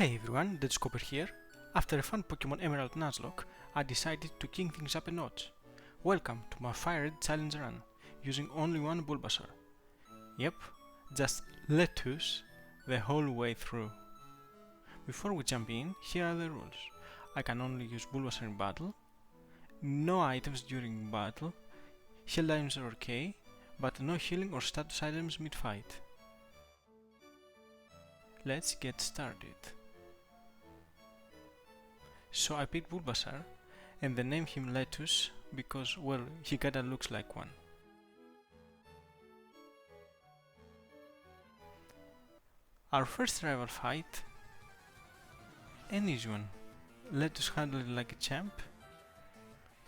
Hey everyone, Dead Scopper here. After a fun Pokemon Emerald Nuzlocke, I decided to king things up a notch. Welcome to my Fire Red Challenge run, using only one Bulbasaur. Yep, just lettuce the whole way through. Before we jump in, here are the rules. I can only use Bulbasaur in battle, no items during battle, heal items are okay, but no healing or status items mid-fight. Let's get started. So I picked Bulbasaur and then named him Lettuce because, well, he kinda looks like one. Our first rival fight, an easy one. Lettuce handled it like a champ.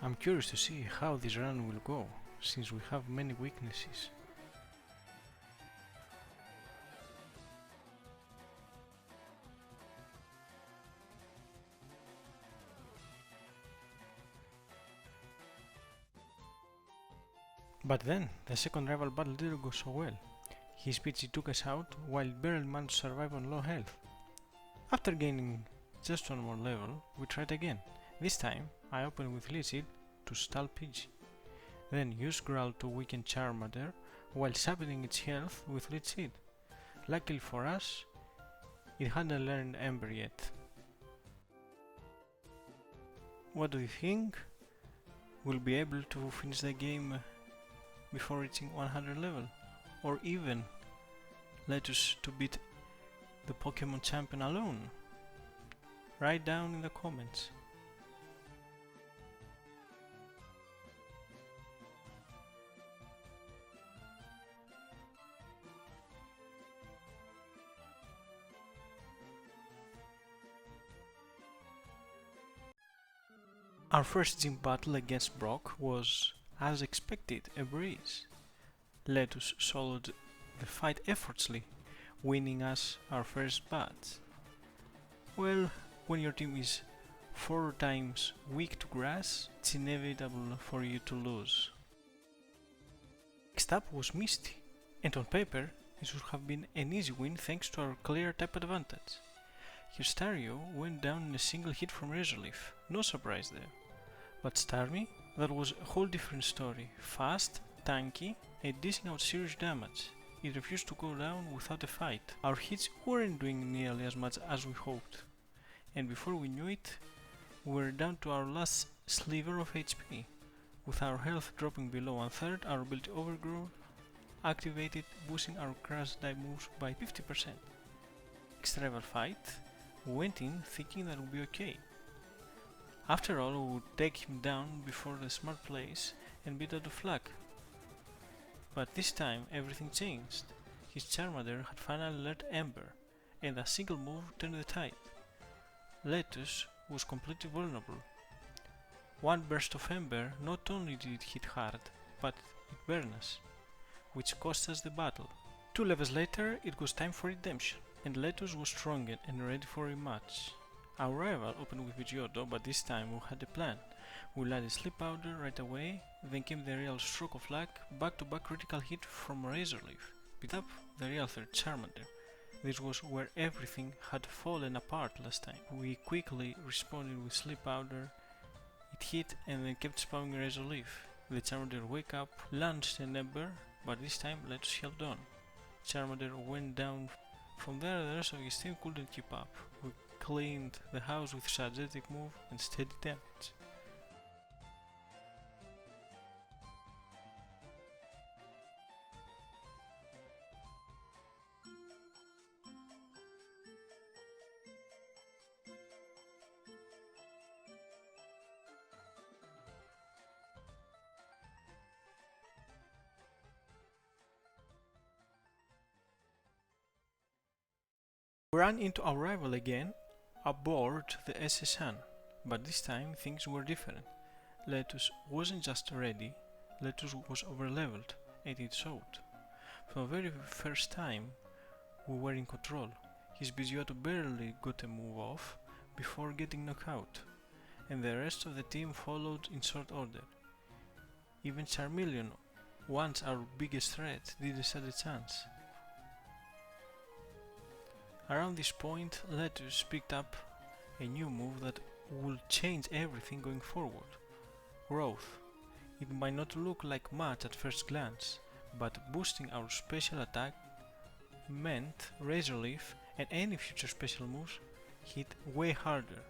I'm curious to see how this run will go, since we have many weaknesses. But then, the second rival battle didn't go so well. His PG took us out while it barely managed to survive on low health. After gaining just one more level, we tried again. This time, I opened with Leech Seed to stall PG. Then used Growl to weaken Charmander while sapping its health with Leech Seed. Luckily for us, it hadn't learned Ember yet. What do you think? We'll be able to finish the game before reaching 100 level, or even Lettuce to beat the Pokemon champion alone? Write down in the comments. Our first gym battle against Brock was, as expected, a breeze. Lettuce soloed the fight effortlessly, winning us our first batch. Well, when your team is 4 times weak to grass, it's inevitable for you to lose. Next up was Misty, and on paper it should have been an easy win thanks to our clear type advantage. Her Stario went down in a single hit from Razor Leaf, no surprise there. But Starmie? That was a whole different story. Fast, tanky, and dishing out serious damage. It refused to go down without a fight. Our hits weren't doing nearly as much as we hoped. And before we knew it, we were down to our last sliver of HP. With our health dropping below 1/3, our ability Overgrow activated, boosting our Crash Dive moves by 50%. Next rival fight, we went in thinking that would be okay. After all, we would take him down before the smart plays and beat out of luck. But this time everything changed. His Charmander had finally learned Ember, and a single move turned the tide. Lettuce was completely vulnerable. One burst of Ember not only did it hit hard, but it burned us, which cost us the battle. 2 levels later, it was time for redemption, and Lettuce was stronger and ready for a rematch. Our rival opened with Pidgeotto, but this time we had a plan. We landed Sleep Powder right away, then came the real stroke of luck, back-to-back critical hit from Razor Leaf. Beat up the real third Charmander. This was where everything had fallen apart last time. We quickly responded with Sleep Powder, it hit and then kept spamming Razor Leaf. The Charmander wake up, launched an Ember, but this time Lettuce held on. Charmander went down. From there the rest of his team couldn't keep up. We cleaned the house with strategic move and steady damage. We ran into our rival again aboard the SS Sun, but this time things were different. Lettuce wasn't just ready, Lettuce was overleveled, and it showed. From the very first time, we were in control. His Pidgeotto barely got a move off before getting knocked out, and the rest of the team followed in short order. Even Charmeleon, once our biggest threat, didn't stand a chance. Around this point, Letus picked up a new move that will change everything going forward. Growth. It might not look like much at first glance, but boosting our special attack meant Razor Leaf and any future special moves hit way harder.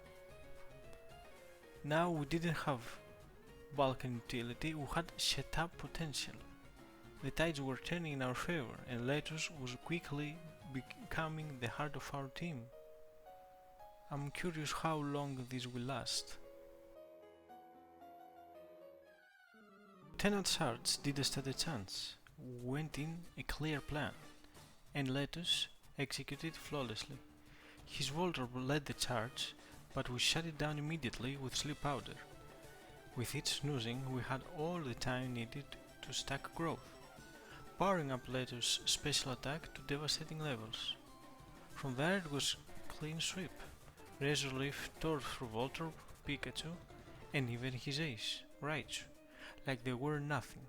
Now we didn't have bulk and utility, we had setup potential. The tides were turning in our favor and Letus was quickly becoming the heart of our team. I'm curious how long this will last. Lieutenant Sarge didn't stand a chance, went in a clear plan, and Letus executed flawlessly. His Voltorb led the charge, but we shut it down immediately with Sleep Powder. With its snoozing, we had all the time needed to stack growth, powering up Letus' special attack to devastating levels. From there it was clean sweep. Razor Leaf tore through Voltorb, Pikachu, and even his ace, Raichu, like they were nothing.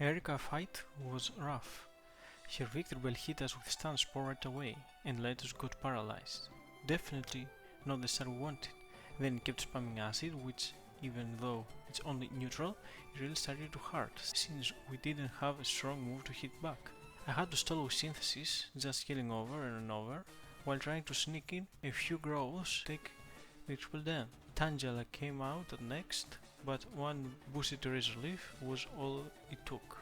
Erika's fight was rough. Her Victreebel hit us with Stun Spore right away, and Letus got paralyzed. Definitely not the start we wanted. Then it kept spamming acid, which, even though it's only neutral, it really started to hurt, since we didn't have a strong move to hit back. I had to stall with Synthesis, just healing over and over, while trying to sneak in a few growths to take the triple down. Tangela came out at next, but one boosted Razor Leaf was all it took.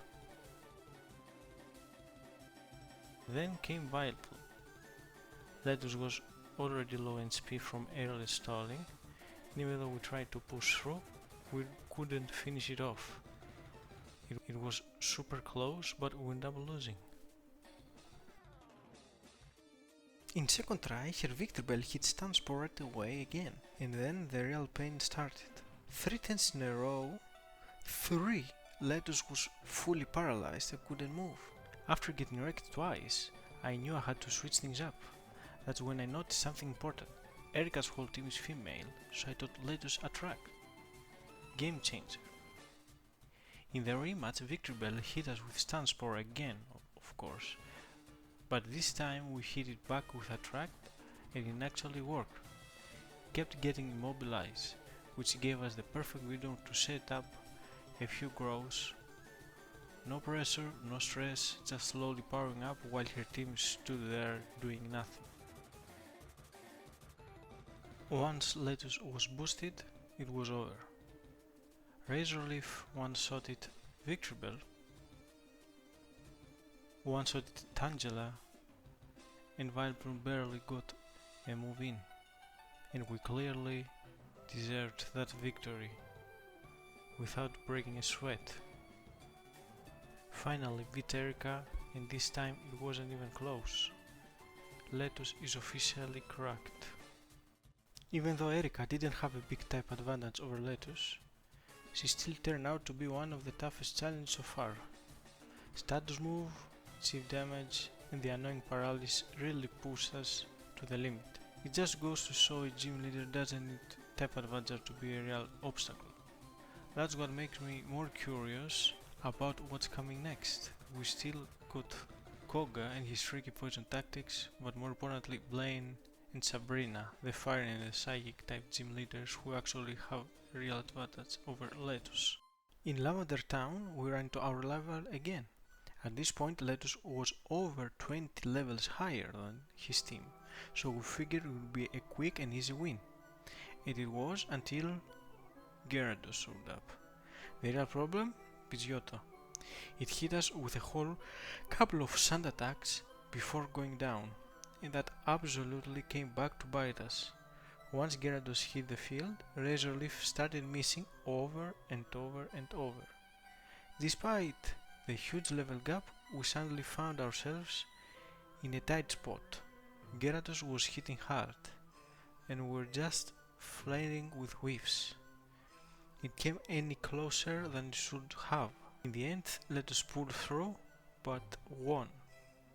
Then came Vileplume. Letus was already low in speed from early stalling, and even though we tried to push through, we couldn't finish it off. It was super close, but we ended up losing. In second try, her Victreebel hit Stun Spore right away again, and then the real pain started. 3 turns in a row, 3, Letus was fully paralyzed and couldn't move. After getting wrecked twice, I knew I had to switch things up. That's when I noticed something important. Erika's whole team is female, so I thought Letus attract. Game changer. In the rematch, Victreebel hit us with Stun Spore again, of course, but this time we hit it back with Attract and it actually worked. Kept getting immobilized, which gave us the perfect window to set up a few growths. No pressure, no stress, just slowly powering up while her team stood there doing nothing. Once Letus was boosted, it was over. Razor Leaf one-shotted Victreebel, one-shotted Tangela, and Vileplume barely got a move in, and we clearly deserved that victory without breaking a sweat. Finally beat Erika, and this time it wasn't even close. Letus is officially cracked. Even though Erika didn't have a big type advantage over Letus, she still turned out to be one of the toughest challenges so far. Status move, chief damage, and the annoying paralysis really pushed us to the limit. It just goes to show a gym leader doesn't need type advantage to be a real obstacle. That's what makes me more curious about what's coming next. We still got Koga and his tricky poison tactics, but more importantly Blaine and Sabrina, the fire and the psychic type gym leaders who actually have a real advantage over Letus. In Lavender Town we ran to our level again. At this point Letus was over 20 levels higher than his team, so we figured it would be a quick and easy win. And it was until Gyarados showed up. The real problem? Pidgeotto. It hit us with a whole couple of sand attacks before going down, and that absolutely came back to bite us. Once Gyarados hit the field, Razor Leaf started missing over and over and over. Despite the huge level gap, we suddenly found ourselves in a tight spot. Gyarados was hitting hard, and we were just flailing with whiffs. It came any closer than it should have. In the end, Letus pulled through, but won.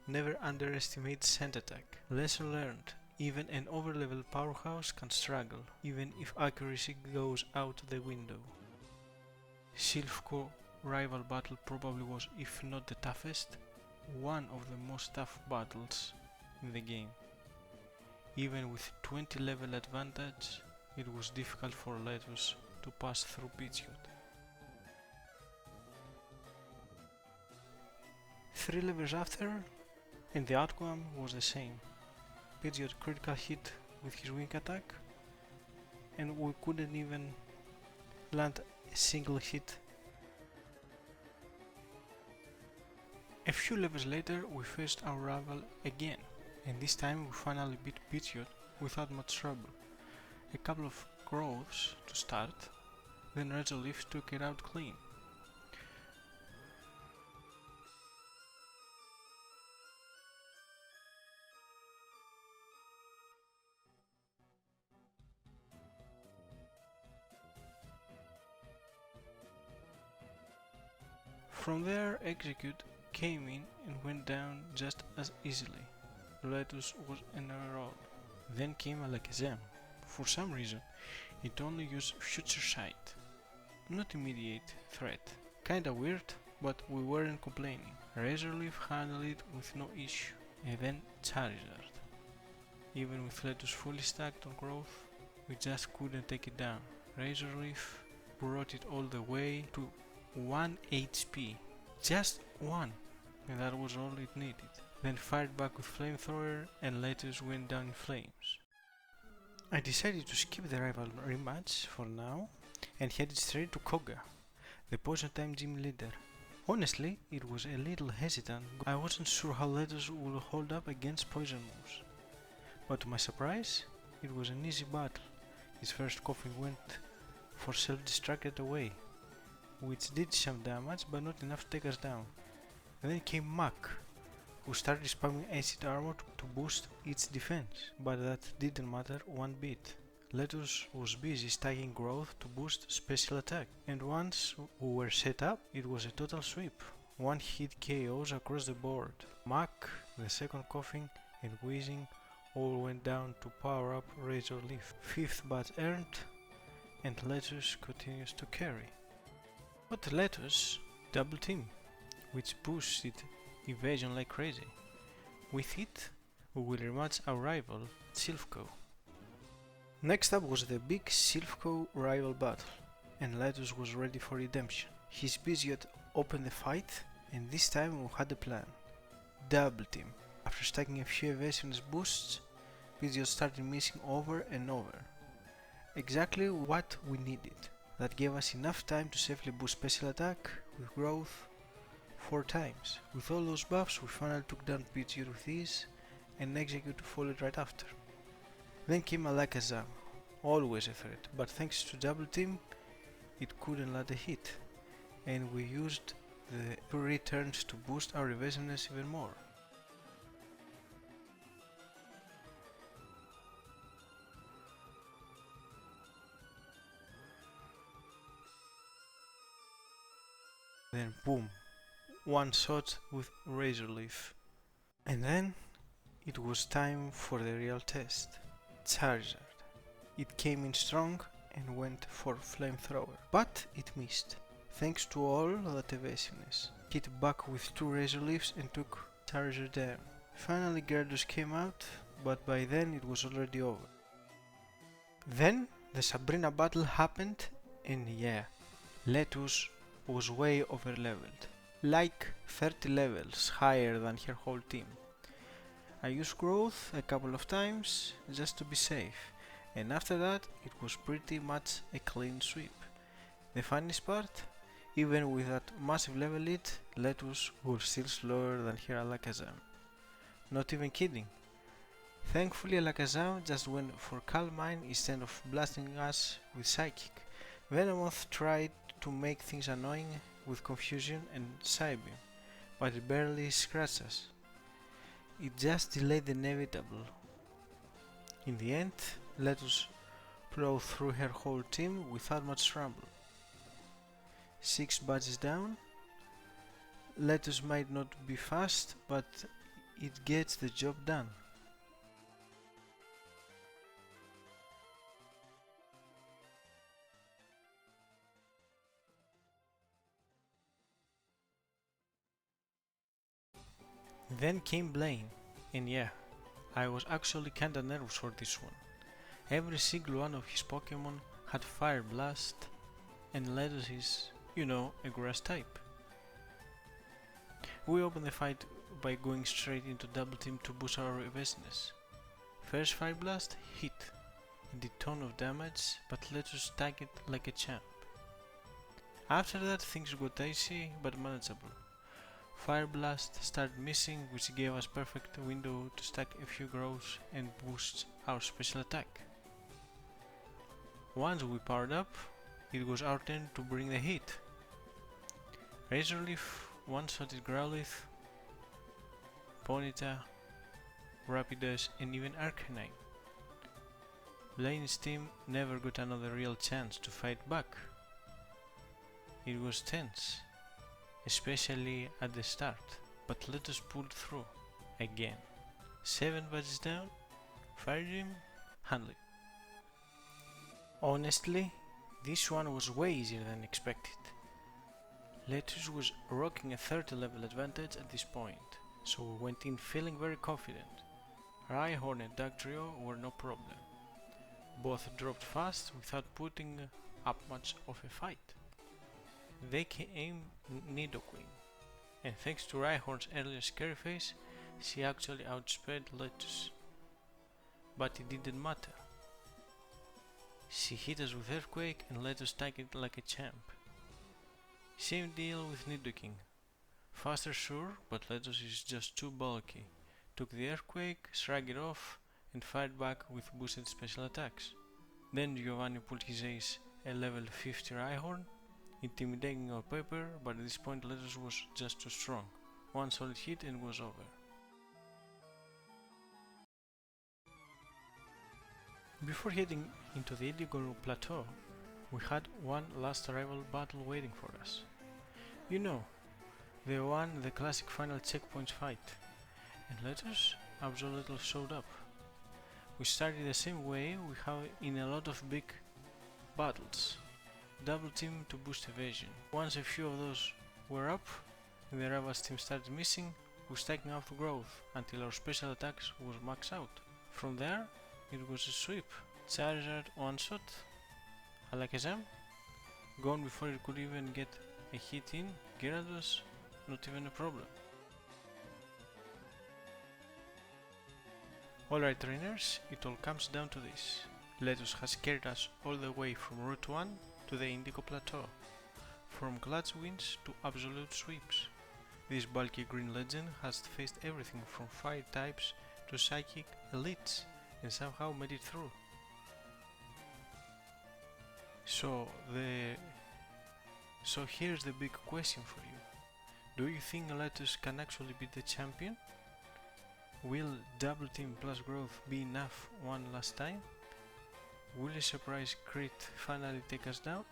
Never underestimate Scent Attack. Lesson learned. Even an overleveled powerhouse can struggle, even if accuracy goes out the window. Silphco rival battle probably was, if not the toughest, one of the most tough battles in the game. Even with 20 level advantage, it was difficult for Letus to pass through Pidgeot. 3 levels after, and the outcome was the same. Pidgeot critical hit with his wing attack, and we couldn't even land a single hit. A few levels later we faced our rival again, and this time we finally beat Pidgeot without much trouble. A couple of growths to start, then Regileaf took it out clean. From there, Execute came in and went down just as easily. Letus was in a roll. Then came Alakazam. For some reason, it only used Future Sight, not immediate threat. Kinda weird, but we weren't complaining. Razorleaf handled it with no issue, and then Charizard. Even with Letus fully stacked on growth, we just couldn't take it down. Razorleaf brought it all the way to 1 HP. Just 1, and that was all it needed. Then fired back with Flamethrower and Letus went down in flames. I decided to skip the rival rematch for now and headed straight to Koga, the Poison Time gym leader. Honestly, it was a little hesitant. I wasn't sure how Letus would hold up against poison moves. But to my surprise, it was an easy battle. His first coughing went for self-destructed away, which did some damage but not enough to take us down. Then came Mac, who started spamming acid armor to boost its defense, but that didn't matter one bit. Letus was busy stacking growth to boost special attack, and once we were set up, it was a total sweep. One hit KOs across the board. Mac, the second coughing, and wheezing all went down to power up Razorleaf. 5th badge earned, and Letus continues to carry. But Letus double team, which boosted evasion like crazy. With it, we will rematch our rival, Silphco. Next up was the big Silphco rival battle, and Letus was ready for redemption. His Pidgeot opened the fight, and this time we had a plan. Double team. After stacking a few evasiveness boosts, Pidgeot started missing over and over. Exactly what we needed. That gave us enough time to safely boost special attack with growth 4 times. With all those buffs, we finally took down Pidgeot with ease, and Execute followed right after. Then came Alakazam, always a threat, but thanks to double team, it couldn't land a hit, and we used the 2 returns to boost our evasiveness even more. Then boom, one shot with Razorleaf. And then it was time for the real test. Charizard. It came in strong and went for Flamethrower, but it missed, thanks to all that evasiveness. Hit back with 2 Razorleafs and took Charizard down. Finally Gyarados came out, but by then it was already over. Then the Sabrina battle happened, and yeah, Letus was way overleveled, like 30 levels higher than her whole team. I used growth a couple of times just to be safe, and after that it was pretty much a clean sweep. The funniest part, even with that massive level lead, Letus was still slower than her Alakazam. Not even kidding. Thankfully Alakazam just went for Calm Mind instead of blasting us with Psychic. Venomoth tried to make things annoying with Confusion and Psybeam, but it barely scratched us. It just delayed the inevitable. In the end, Letus plowed through her whole team without much trouble. 6 badges down. Letus might not be fast, but it gets the job done. Then came Blaine, and yeah, I was actually kinda nervous for this one. Every single one of his Pokemon had Fire Blast, and Letus is, a grass type. We opened the fight by going straight into double team to boost our evasiveness. First Fire Blast hit, it did ton of damage, but Letus tagged it like a champ. After that things got dicey but manageable. Fire Blast started missing, which gave us perfect window to stack a few growths and boost our special attack. Once we powered up, it was our turn to bring the heat. Razor Leaf one-shotted Growlithe, Ponyta, Rapidash and even Arcanine. Blaine's team never got another real chance to fight back. It was tense, especially at the start, but Letus pulled through again. 7 badges down, Fire Gym, handle it. Honestly, this one was way easier than expected. Letus was rocking a 30 level advantage at this point, so we went in feeling very confident. Rhyhorn and Dugtrio were no problem. Both dropped fast without putting up much of a fight. They came Nidoqueen, and thanks to Rhyhorn's earlier scary face, she actually outsped Letus. But it didn't matter. She hit us with Earthquake and Letus tagged it like a champ. Same deal with Nidoking. Faster sure, but Letus is just too bulky. Took the Earthquake, shrugged it off, and fired back with boosted special attacks. Then Giovanni pulled his ace, a level 50 Rhyhorn, intimidating on paper, but at this point Letus was just too strong. One solid hit and it was over. Before heading into the Indigo Plateau, we had one last rival battle waiting for us. The classic final checkpoint fight, and Letus absolutely showed up. We started the same way we have in a lot of big battles. Double team to boost evasion. Once a few of those were up, and the rival's team started missing, we stacking up growth until our special attacks was maxed out. From there, it was a sweep. Charizard one shot, Alakazam, gone before it could even get a hit in, Gyarados, not even a problem. Alright trainers, it all comes down to this. Letus has carried us all the way from Route 1 to the Indigo Plateau, from clutch wins to absolute sweeps. This bulky green legend has faced everything from fire types to psychic elites and somehow made it through. So here's the big question for you. Do you think Letus can actually be the champion? Will double team plus growth be enough one last time? Will a surprise crit finally take us down?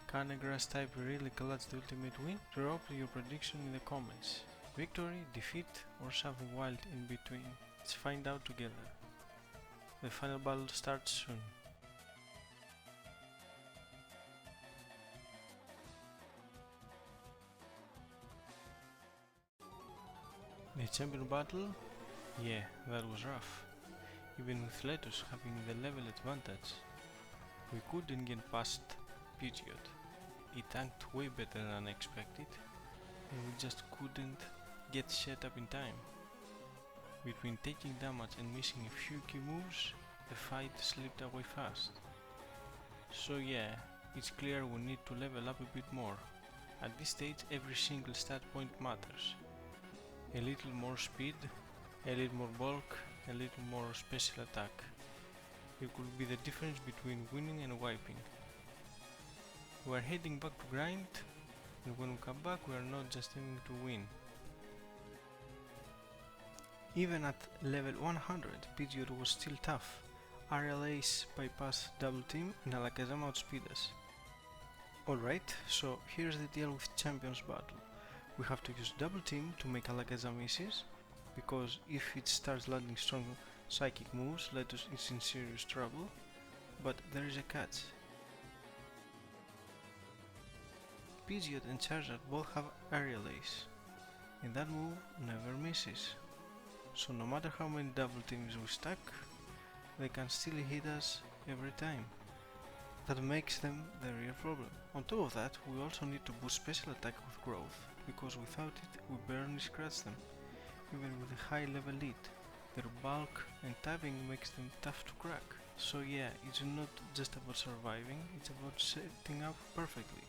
Can a grass type really clutch the ultimate win? Drop your prediction in the comments. Victory, defeat or something wild in between. Let's find out together. The final battle starts soon. The champion battle? Yeah, that was rough. Even with Letus having the level advantage, we couldn't get past Pidgeot. It tanked way better than expected, and we just couldn't get set up in time. Between taking damage and missing a few key moves, the fight slipped away fast. So yeah, it's clear we need to level up a bit more. At this stage every single stat point matters. A little more speed, a little more bulk, a little more special attack. It could be the difference between winning and wiping. We are heading back to grind, and when we come back we are not just aiming to win. Even at level 100, Pidgeot was still tough. RLA's bypass double team and Alakazam outspeed us. Alright, so here's the deal with Champions Battle. We have to use double team to make Alakazam misses, because if it starts landing strong psychic moves, Letus is in serious trouble, but there is a catch. Pidgeot and Charizard both have Aerial Ace. and that move never misses. So no matter how many double teams we stack, they can still hit us every time. That makes them the real problem. On top of that, we also need to boost special attack with growth, because without it we barely scratch them, even with a high level lead. Their bulk and typing makes them tough to crack. So yeah, it's not just about surviving, it's about setting up perfectly.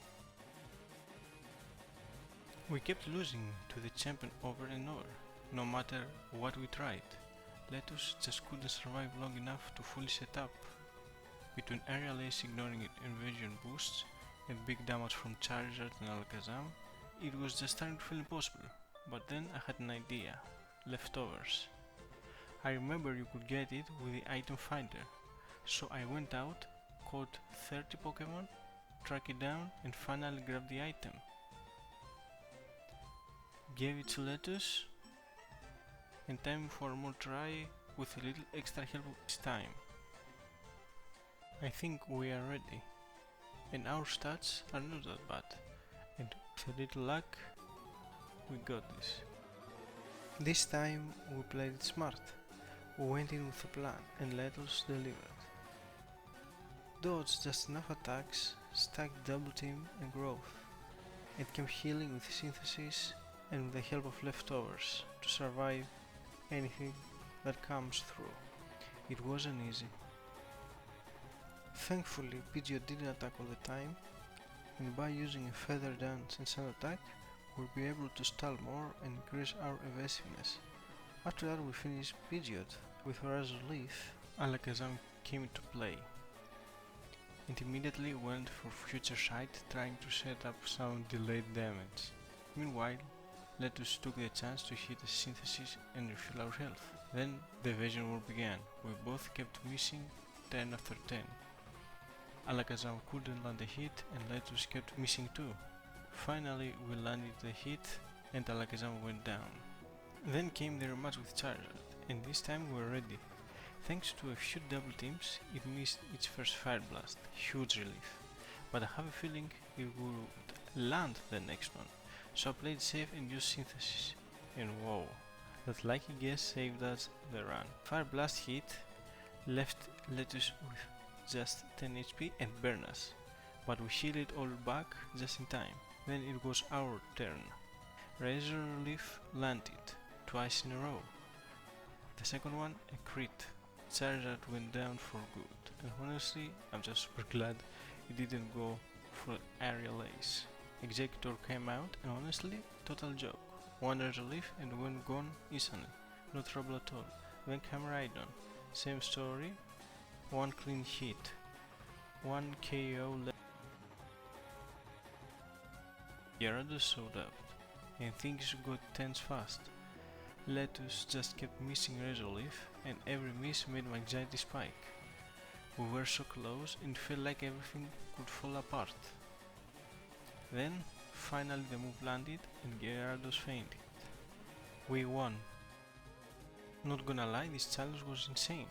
We kept losing to the champion over and over, no matter what we tried. Letus just couldn't survive long enough to fully set up. Between aerial ace ignoring invasion boosts and big damage from Charizard and Alakazam, it was just starting to feel impossible. But then I had an idea. Leftovers. I remember you could get it with the item finder, so I went out, caught 30 Pokemon, tracked it down and finally grabbed the item. Gave it to Letus, and time for a more try with a little extra help this time. I think we are ready, and our stats are not that bad, and with a little luck, we got this. This time we played it smart. We went in with a plan and Letus delivered. Dodged just enough attacks, stacked double team and growth, and kept healing with synthesis and with the help of leftovers to survive anything that comes through. It wasn't easy. Thankfully, Pidgeot didn't attack all the time, and by using a Feather Dance and Sun Attack, we'll be able to stall more and increase our evasiveness. After that we finished Pidgeot with Horizon Leaf. Alakazam came into play, and immediately went for Future Sight, trying to set up some delayed damage. Meanwhile, Letus took the chance to hit a synthesis and refill our health. Then the evasion war began. We both kept missing 10 after 10. Alakazam couldn't land a hit and Letus kept missing too. Finally we landed the hit and Alakazam went down. Then came the rematch with Charizard, and this time we were ready. Thanks to a few double teams, it missed its first Fire Blast, huge relief. But I have a feeling it would land the next one, so I played safe and used Synthesis. And whoa, that lucky guess saved us the run. Fire Blast hit, left Letus with just 10 HP and burned us, but we healed it all back just in time. Then it was our turn. Razor Leaf landed, twice in a row. The second one, a crit. Charizard went down for good, and honestly, I'm just super glad it didn't go for Aerial Ace. Executor came out, and honestly, total joke. One Razor Leaf and went gone instantly, no trouble at all. Then came Rhydon, same story, one clean hit, one KO left. Gyarados showed up, and things got tense fast. Letus just kept missing Razor Leaf, and every miss made my anxiety spike. We were so close and felt like everything could fall apart. Then, finally the move landed and Gyarados fainted. We won. Not gonna lie, this challenge was insane.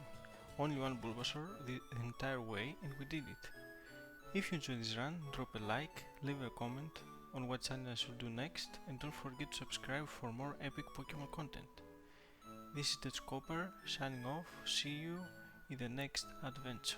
Only one Bulbasaur the entire way and we did it. If you enjoyed this run, drop a like, leave a comment on what channel I should do next, and don't forget to subscribe for more epic Pokemon content. This is Copper signing off. See you in the next adventure.